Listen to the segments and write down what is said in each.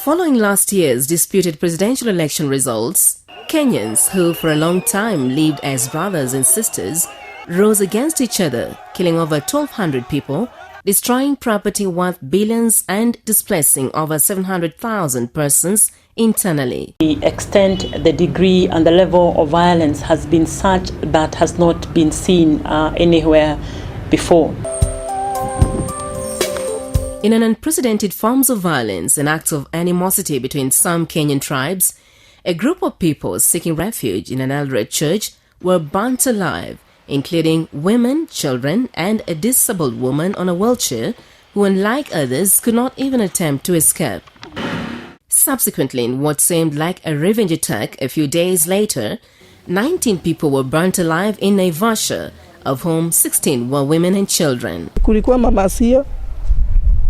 Following last year's disputed presidential election results, Kenyans who for a long time lived as brothers and sisters rose against each other, killing over 1,200 people, destroying property worth billions and displacing over 700,000 persons internally. The extent, the degree and the level of violence has been such that has not been seen anywhere before. In an unprecedented forms of violence and acts of animosity between some Kenyan tribes, a group of people seeking refuge in an Eldoret church were burnt alive, including women, children, and a disabled woman on a wheelchair who, unlike others, could not even attempt to escape. Subsequently, in what seemed like a revenge attack a few days later, 19 people were burnt alive in Naivasha, of whom 16 were women and children. Kulikuwa mama Sia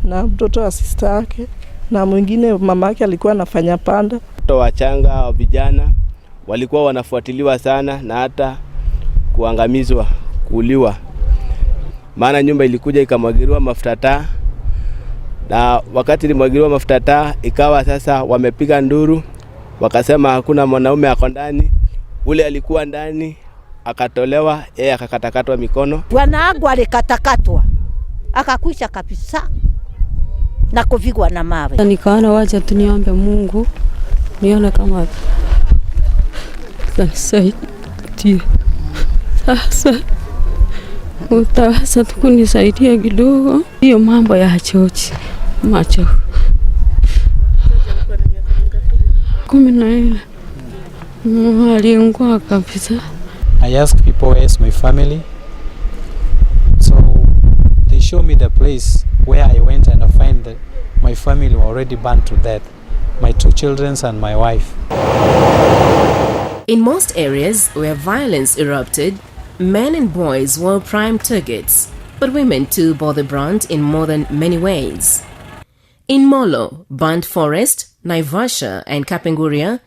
na mtoto wa sister yake na mwingine mama yake alikuwa anafanya panda. Watoto wachanga wa vijana walikuwa wanafuatiliwa sana na hata kuangamizwa, kuuliwa. Maana nyumba ilikuja ikamwagiliwa mafuta taa, na wakati ilimwagiliwa mafuta taa ikawa sasa wamepiga nduru, wakasema hakuna mwanaume ako ndani. Ule alikuwa ndani akatolewa, yeye akakatakatwa mikono. Bwanangu alikatakatwa akakwisha kabisa na kuvigwa na mawe. Nikaona wacha tuniombe Mungu nione kama saidia. Sasa utaweza kunisaidia kidogo. Hiyo mambo ya chochi macho 14 aliungua kabisa. I ask people where is my family, so they show me the place where I went, and I find that my family were already burned to death, my 2 children and my wife. In most areas where violence erupted, men and boys were prime targets, but women too bore the brunt in more than many ways. In Molo, Burnt Forest, Naivasha and Kapenguria,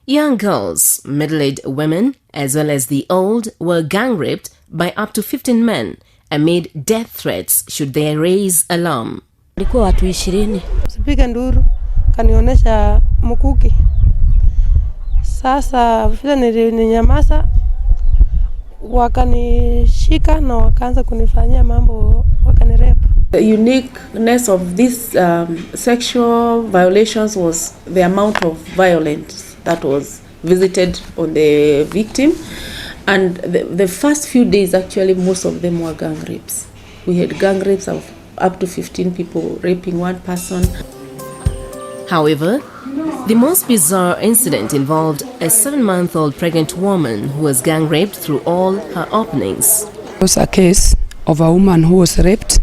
young girls, middle-aged women, as well as the old were gang-raped by up to 15 men amid death threats should they raise alarm. Walikuwa watu 20. Sipiga nduru, kanionesha mkuki. Sasa vile nilinyamaza, wakanishika na wakaanza kunifanyia mambo, wakanirepa. The uniqueness of these sexual violations was the amount of violence that was visited on the victim, and the first few days actually most of them were gang rapes. We had gang rapes of up to 15 people raping one person. However, the most bizarre incident involved a 7-month-old pregnant woman who was gang raped through all her openings. It was a case of a woman who was raped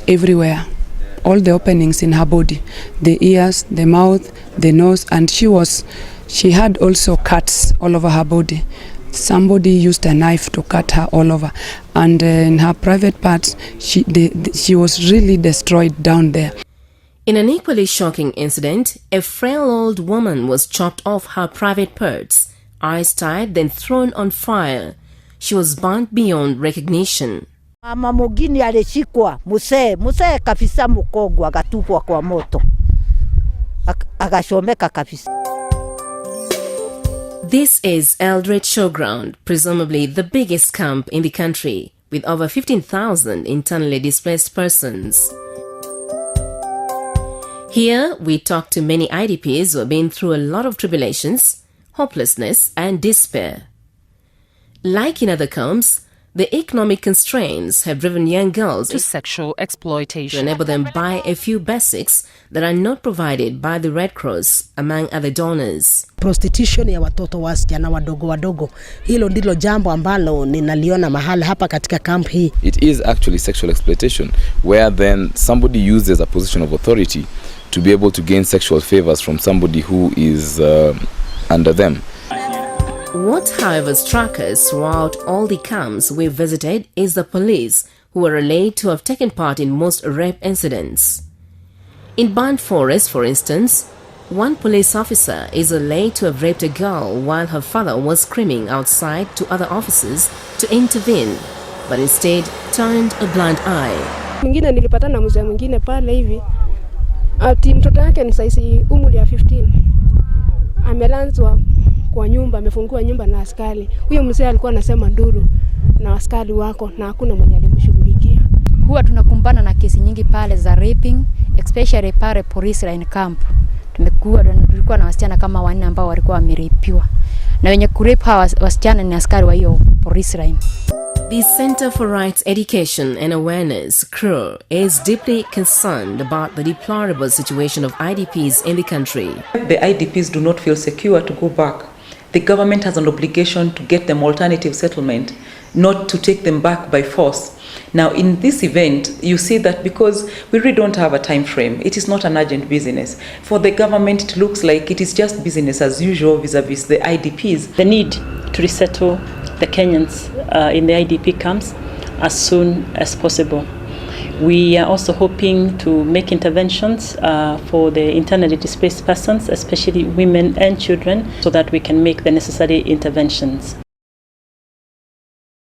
everywhere, all the openings in her body, the ears, the mouth, the nose, and she had also cuts all over her body. Somebody used a knife to cut her all over, and in her private parts she was really destroyed down there. In an equally shocking incident, a frail old woman was chopped off her private parts, eyes tied, then thrown on fire. She was burnt beyond recognition. Mama mwingine alishikwa, musee kabisa mkogwa, akatupwa kwa moto. Akashomeka kabisa. This is Eldoret Showground, presumably the biggest camp in the country, with over 15,000 internally displaced persons. Here, we talk to many IDPs who have been through a lot of tribulations, hopelessness, and despair. Like in other camps, the economic constraints have driven young girls to sexual exploitation to enable them buy a few basics that are not provided by the Red Cross, among other donors. Prostitution ya watoto wasichana wadogo, hilo ndilo jambo ambalo ninaliona mahala hapa katika camp hii. It is actually sexual exploitation, where then somebody uses a position of authority to be able to gain sexual favors from somebody who is under them. What, however, struck us throughout all the camps we visited is the police, who were alleged to have taken part in most rape incidents. In Burnt Forest, for instance, one police officer is alleged to have raped a girl while her father was screaming outside to other officers to intervene, but instead turned a blind eye. Mwingine nilipata na mzee mwingine pale hivi Ati mtoto yake ni saisi umri ya 15. Amelanzwa kwa nyumba, amefungua nyumba na askari. Huyo mzee alikuwa anasema nduru na askari wako na hakuna mwenye alimshughulikia. Huwa tunakumbana na kesi nyingi pale za raping, especially pale police line camp. Tulikuwa na wasichana kama 4 ambao walikuwa wameripiwa. Na wenye kurape hawa wasichana ni askari wa hiyo police line. The Center for Rights Education and Awareness, CRER, is deeply concerned about the deplorable situation of IDPs in the country. The IDPs do not feel secure to go back. The government has an obligation to get them alternative settlement, not to take them back by force. Now, in this event, you see that because we really don't have a time frame, it is not an urgent business. For the government, it looks like it is just business as usual vis-a-vis the IDPs. The need to resettle the Kenyans in the IDP camps as soon as possible. We are also hoping to make interventions for the internally displaced persons, especially women and children, so that we can make the necessary interventions.